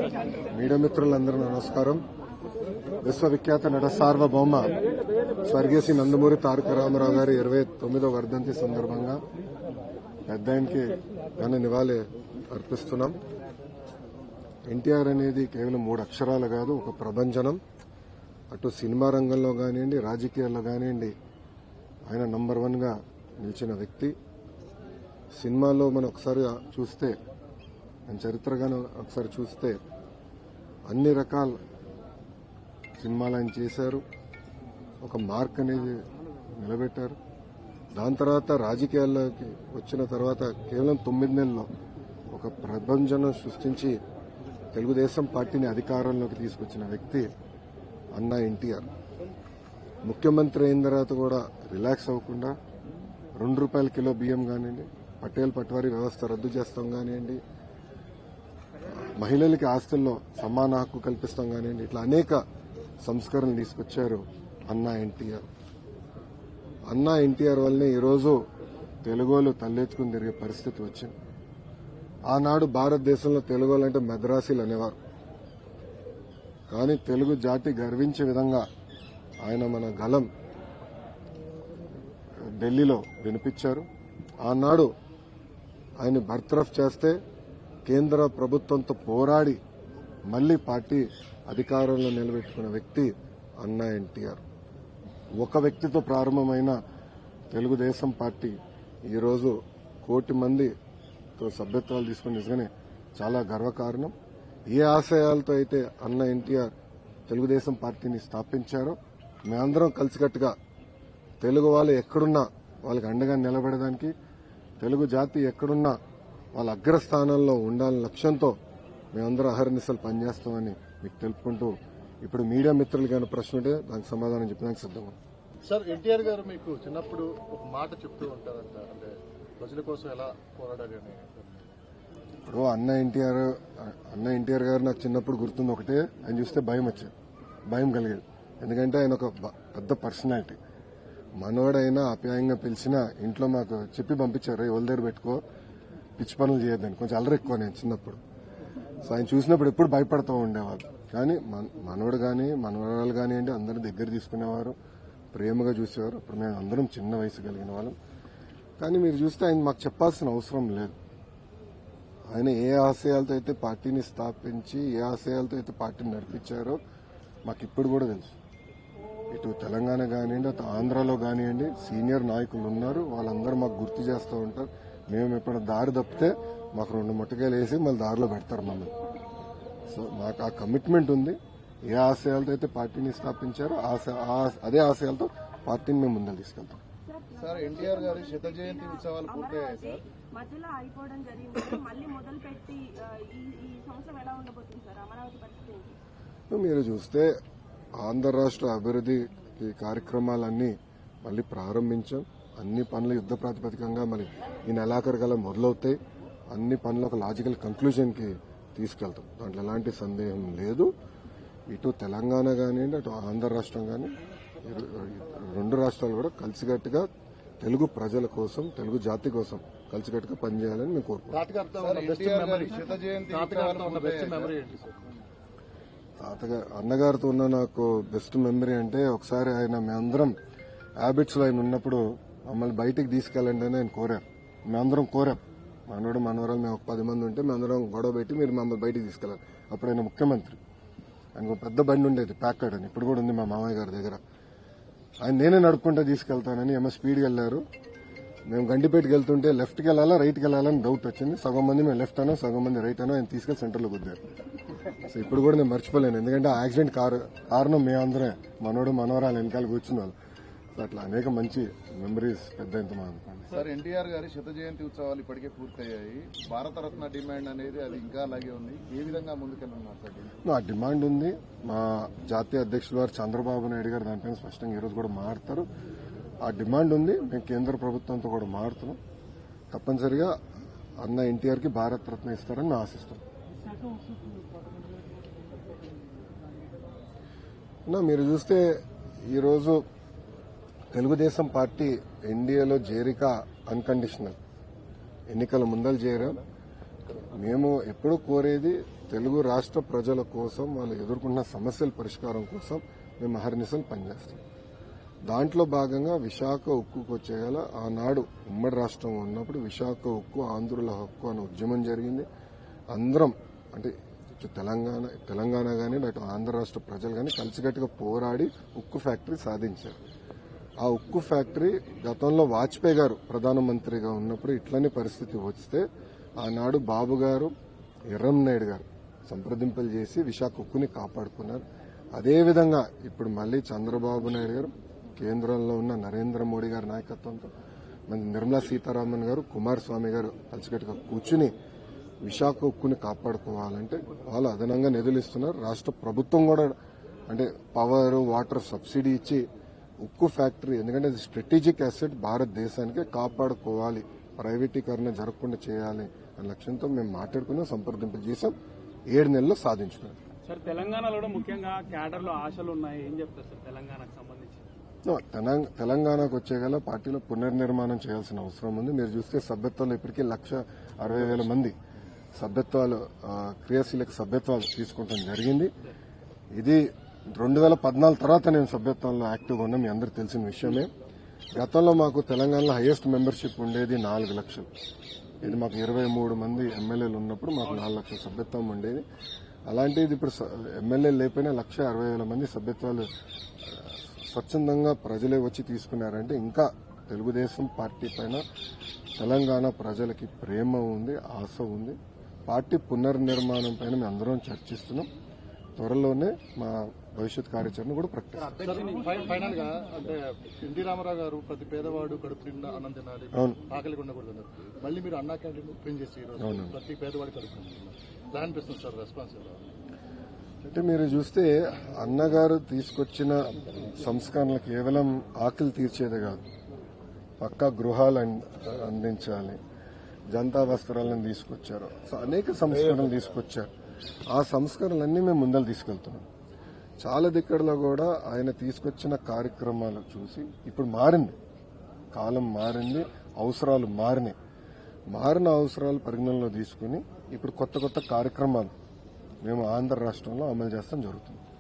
Media మిత్రులందరూ నమస్కారం. విశ్వవిఖ్యాత నట సార్వభౌమ స్వర్గీయ శ్రీ నందమూరి తారక రామారావు గారి 29వ వర్ధంతి సందర్భంగా పెద్దాయనకి ఘన నివాళి అర్పిస్తున్నాం. ఎన్టీఆర్ అనేది కేవలం 3 అక్షరాలు కాదు, ఒక ప్రభంజనం. అటు సినిమా రంగంలో కానివ్వండి, రాజకీయాల్లో కానివ్వండి ఆయన నంబర్ 1 గా నిలిచిన వ్యక్తి. సినిమాలో మనం ఒకసారి చూస్తే, మన చరిత్రగానే ఒకసారి చూస్తే అన్ని రకాల సినిమాలు ఆయన చేశారు. ఒక మార్క్ అనేది నిలబెట్టారు. దాని తర్వాత రాజకీయాల్లోకి వచ్చిన తర్వాత కేవలం 9 నెలల్లో ఒక ప్రభంజనం సృష్టించి తెలుగుదేశం పార్టీని అధికారంలోకి తీసుకొచ్చిన వ్యక్తి అన్నా ఎన్టీఆర్. ముఖ్యమంత్రి అయిన తర్వాత కూడా రిలాక్స్ అవ్వకుండా ₹2 కిలో బియ్యం కానివ్వండి, పటేల్ పట్వారీ వ్యవస్థ రద్దు చేస్తాం కానివ్వండి, మహిళలకి ఆస్తుల్లో సమాన హక్కు కల్పిస్తాం కానివ్వండి, ఇట్లా అనేక సంస్కరణలు తీసుకొచ్చారు అన్నా ఎన్టీఆర్. అన్నా ఎన్టీఆర్ వల్లనే ఈరోజు తెలుగోలు తలెత్తుకుని తిరిగే పరిస్థితి వచ్చింది. ఆనాడు భారతదేశంలో తెలుగోలంటే మద్రాసీలు అనేవారు. కానీ తెలుగు జాతి గర్వించే విధంగా ఆయన మన గలం ఢిల్లీలో వినిపించారు. ఆనాడు ఆయన బర్తరఫ్ చేస్తే కేంద్ర ప్రభుత్వంతో పోరాడి మళ్లీ పార్టీ అధికారంలో నిలబెట్టుకున్న వ్యక్తి అన్నా ఎన్టీఆర్. ఒక వ్యక్తితో ప్రారంభమైన తెలుగుదేశం పార్టీ ఈరోజు 1 కోటి మందితో సభ్యత్వాలు తీసుకుని నిజంగానే చాలా గర్వకారణం. ఏ ఆశయాలతో అయితే అన్నా ఎన్టీఆర్ తెలుగుదేశం పార్టీని స్థాపించారో మేమందరం కలిసికట్టుగా తెలుగు వాళ్ళు ఎక్కడున్నా వాళ్ళకి అండగా నిలబడడానికి, తెలుగు జాతి ఎక్కడున్నా వాళ్ళ అగ్రస్థానంలో ఉండాలనే లక్ష్యంతో మేమందరం అహర్నిశలు పనిచేస్తామని మీకు తెలుపుకుంటూ, ఇప్పుడు మీడియా మిత్రులు కానీ ప్రశ్న ఉంటే దానికి సమాధానం చెప్పడానికి సిద్ధంగా. సార్, ఎన్టీఆర్ గారు మీకు చిన్నప్పుడు ఒక మాట చెప్తూ ఉంటారంట, అంటే ప్రజల కోసం ఎలా పోరాడాలి అని. ఇప్పుడు అన్న ఎన్టీఆర్ గారు నాకు చిన్నప్పుడు గుర్తుంది ఒకటే, ఆయన చూస్తే భయం కలిగేది. ఎందుకంటే ఆయన ఒక పెద్ద పర్సనాలిటీ. మనోడైనా ఆప్యాయంగా పిలిచినా ఇంట్లో మాకు చెప్పి పంపించారు, ఎవరి దగ్గర పెట్టుకో, పిచ్చి పనులు చేయొద్దని. కొంచెం అల్లరి ఎక్కువ నేను చిన్నప్పుడు. సో ఆయన చూసినప్పుడు ఎప్పుడు భయపడుతూ ఉండేవాళ్ళు. కానీ మనోడు కానీ మనవరాలు కానివ్వండి అందరూ దగ్గర తీసుకునేవారు, ప్రేమగా చూసేవారు. ఇప్పుడు మేము అందరం చిన్న వయసు కలిగిన వాళ్ళం. కానీ మీరు చూస్తే ఆయన మాకు చెప్పాల్సిన అవసరం లేదు. ఆయన ఏ ఆశయాలతో అయితే పార్టీని స్థాపించి, ఏ ఆశయాలతో అయితే పార్టీని నడిపించారో మాకు ఇప్పుడు కూడా తెలుసు. ఇటు తెలంగాణ కానివ్వండి, అటు ఆంధ్రాలో కానివ్వండి సీనియర్ నాయకులు ఉన్నారు. వాళ్ళందరూ మాకు గుర్తు చేస్తూ ఉంటారు. మేము ఎప్పుడైనా దారి తప్పితే మాకు 2 ముట్టకాయలు వేసి మళ్ళీ దారిలో పెడతారు మమ్మల్ని. సో మాకు ఆ కమిట్మెంట్ ఉంది. ఏ ఆశయాలతో అయితే పార్టీని స్థాపించారో అదే ఆశయాలతో పార్టీని మేము ముందుకు తీసుకెళ్తాం. సార్, ఎన్టీఆర్ గారి 100వ జయంతి ఉత్సవాలు పూర్తయ్యాయి సార్. మధ్యలో అయిపోవడం జరిగింది. మళ్ళీ మొదలు పెట్టి ఈ సంవత్సరం ఎలా ఉండబోతుంది సార్ అమరావతి పరిస్థితి? మీరు చూస్తే ఆంధ్ర రాష్ట్ర అభివృద్ధి కార్యక్రమాలన్నీ మళ్ళీ ప్రారంభించాం. అన్ని పనులు యుద్ధ ప్రాతిపదికంగా మళ్ళీ ఈ నెలాఖరు గల మొదలవుతాయి. అన్ని పనులు ఒక లాజికల్ కంక్లూజన్ కి తీసుకెళ్తాం. దాంట్లో ఎలాంటి సందేహం లేదు. ఇటు తెలంగాణ కానివ్వండి, అటు ఆంధ్ర రాష్ట్రం కానీ 2 రాష్ట్రాలు కూడా కలిసికట్టుగా తెలుగు ప్రజల కోసం, తెలుగు జాతి కోసం కలిసికట్టుగా పనిచేయాలని మేము కోరుకుంటున్నాం. అన్నగారితో ఉన్న నాకు బెస్ట్ మెమరీ అంటే, ఒకసారి ఆయన మేమందరం హ్యాబిట్స్ లో ఆయన ఉన్నప్పుడు మమ్మల్ని బయటికి తీసుకెళ్ళండి అని ఆయన కోరారు. మేమందరం కోరాం. మనోడు మనవరాలు మేము ఒక 10 మంది ఉంటే మేమందరం గొడవ పెట్టి మీరు మమ్మల్ని బయటికి తీసుకెళ్ళాలి. అప్పుడు ఆయన ముఖ్యమంత్రి. ఆయనకు పెద్ద బండి ఉండేది, ప్యాకర్డ్ అని, ఇప్పుడు కూడా ఉంది మా మామయ్య గారి దగ్గర. ఆయన నేనే నడుపుకుంటూ తీసుకెళ్తానని ఏమో స్పీడ్కి వెళ్లారు. మేము గండిపేటకి వెళ్తుంటే లెఫ్ట్కి వెళ్ళాలా రైట్కి వెళ్ళాలని డౌట్ వచ్చింది. సగం మంది మేము లెఫ్ట్ అనో, సగం మంది రైట్ అనో ఆయన తీసుకెళ్లి సెంటర్లో కుదిరారు. సో ఇప్పుడు కూడా నేను మర్చిపోలేను. ఎందుకంటే ఆ యాక్సిడెంట్ కారణం మేమందరే, మనోడు మనవరాలు వెనకాల కూర్చున్నారు. సో అట్లా అనేక మంచి మెమరీస్ పెద్ద ఎంత అనుకోండి. సార్, ఎన్టీఆర్ గారి 100వ జయంతి ఉత్సవాలు ఇప్పటికే పూర్తయ్యాయి. భారతరత్న డిమాండ్ అనేది అది ఇంకా అలాగే ఉంది. ఏ విధంగా ముందుకెళ్తున్నారు సార్? ఆ డిమాండ్ ఉంది. మా జాతీయ అధ్యక్షులు వారు చంద్రబాబు నాయుడు గారు దానిపైన స్పష్టంగా ఈరోజు కూడా మాట్లాడతారు. ఆ డిమాండ్ ఉంది. మేము కేంద్ర ప్రభుత్వంతో కూడా మాట్లాడుతున్నాం. తప్పనిసరిగా అన్న ఎన్టీఆర్ కి భారతరత్న ఇస్తారని మేము ఆశిస్తాం. మీరు చూస్తే ఈరోజు తెలుగుదేశం పార్టీ ఎన్డీఏలో చేరిక అన్కండిషనల్. ఎన్నికల ముందలు చేరాం. మేము ఎప్పుడూ కోరేది తెలుగు రాష్ట్ర ప్రజల కోసం వాళ్ళు ఎదుర్కొన్న సమస్యల పరిష్కారం కోసం మేము అహర్నిశలు పనిచేస్తాం. దాంట్లో భాగంగా విశాఖ ఉక్కుకు వచ్చేయాల ఆనాడు ఉమ్మడి రాష్ట్రం ఉన్నప్పుడు విశాఖ ఉక్కు ఆంధ్రుల హక్కు అనే ఉద్యమం జరిగింది. అందరం అంటే ఇటు తెలంగాణ కానీ అటు ఆంధ్ర రాష్ట్ర ప్రజలు కానీ కలిసికట్టుగా పోరాడి ఉక్కు ఫ్యాక్టరీ సాధించారు. ఆ ఉక్కు ఫ్యాక్టరీ గతంలో వాజ్పేయి గారు ప్రధానమంత్రిగా ఉన్నప్పుడు ఇట్లనే పరిస్థితి వస్తే ఆనాడు బాబు గారు ఎర్రంనాయుడు గారు సంప్రదింపులు చేసి విశాఖ ఉక్కుని కాపాడుకున్నారు. అదేవిధంగా ఇప్పుడు మళ్లీ చంద్రబాబు నాయుడు గారు కేంద్రంలో ఉన్న నరేంద్ర మోడీ గారి నాయకత్వంతో మన నిర్మలా సీతారామన్ గారు కుమారస్వామి గారు కలిసికట్టుగా కూర్చుని విశాఖ ఉక్కుని కాపాడుకోవాలంటే వాళ్ళు అదనంగా నిధులు ఇస్తున్నారు. రాష్ట్ర ప్రభుత్వం కూడా అంటే పవర్ వాటర్ సబ్సిడీ ఇచ్చి ఉక్కు ఫ్యాక్టరీ ఎందుకంటే అది స్ట్రాటజిక్ అసెట్ భారతదేశానికి కాపాడుకోవాలి, ప్రైవేటీకరణ జరగకుండా చేయాలి అనే లక్ష్యంతో మేము మాట్లాడుకున్నాం, సంప్రదింపులు చేసాం. 7 నెలల్లో సాధించుకున్నాం. సార్ తెలంగాణలో కూడా ముఖ్యంగా క్యాడర్లో ఆశలు ఉన్నాయి, ఏం చెప్తారు సార్ తెలంగాణకు సంబంధించి? తెలంగాణకు వచ్చేగల పార్టీలో పునర్నిర్మాణం చేయాల్సిన అవసరం ఉంది. మీరు చూస్తే సభ్యత్వాలు ఇప్పటికీ 1,60,000 మంది సభ్యత్వాలు క్రియాశీలక సభ్యత్వాలు తీసుకుంటాం జరిగింది. ఇది 2014 తర్వాత నేను సభ్యత్వంలో యాక్టివ్గా ఉన్నా, మీ అందరికి తెలిసిన విషయమే. గతంలో మాకు తెలంగాణలో హైయెస్ట్ మెంబర్షిప్ ఉండేది 4 లక్షలు. ఇది మాకు 23 మంది ఎమ్మెల్యేలు ఉన్నప్పుడు మాకు 4 లక్షల సభ్యత్వం ఉండేది. అలాంటిది ఇప్పుడు ఎమ్మెల్యేలు లేకపోయినా 1,60,000 మంది సభ్యత్వాలు స్వచ్ఛందంగా ప్రజలే వచ్చి తీసుకున్నారంటే ఇంకా తెలుగుదేశం పార్టీ పైన తెలంగాణ ప్రజలకి ప్రేమ ఉంది, ఆశ ఉంది. పార్టీ పునర్నిర్మాణం పైన మేము అందరం చర్చిస్తున్నాం. త్వరలోనే మా భవిష్యత్ కార్యాచరణ కూడా ప్రకటిస్తాం. ఫైనల్ గా అంటే ఎన్టీ రామారావు గారు ప్రతి పేదవాడు కడుపు నిండా అన్నం తినాలి, ఆకలి ఉండకూడదు. మళ్ళీ మీరు అన్నా క్యాంటీన్ ఓపెన్ చేసి ప్రతి పేదవాడి కడుపు ఎలా అనిపిస్తుంది సార్ రెస్పాన్స్? అంటే మీరు చూస్తే అన్నగారు తీసుకొచ్చిన సంస్కరణలు కేవలం ఆకలి తీర్చేదే కాదు, పక్కా గృహాలు అందించాలి, జనతా వస్త్రాలను తీసుకొచ్చారు, అనేక సంస్కరణలు తీసుకొచ్చారు. ఆ సంస్కరణలన్నీ మేము ముందలు తీసుకెళ్తున్నాం. చాలా దగ్గరలో కూడా ఆయన తీసుకొచ్చిన కార్యక్రమాలు చూసి ఇప్పుడు మారింది, కాలం మారింది, అవసరాలు మారినాయి. మారిన అవసరాలు పరిగణనలో తీసుకుని ఇప్పుడు కొత్త కొత్త కార్యక్రమాలు మేము ఆంధ్ర రాష్ట్రంలో అమలు చేస్తాం జరుగుతుంది.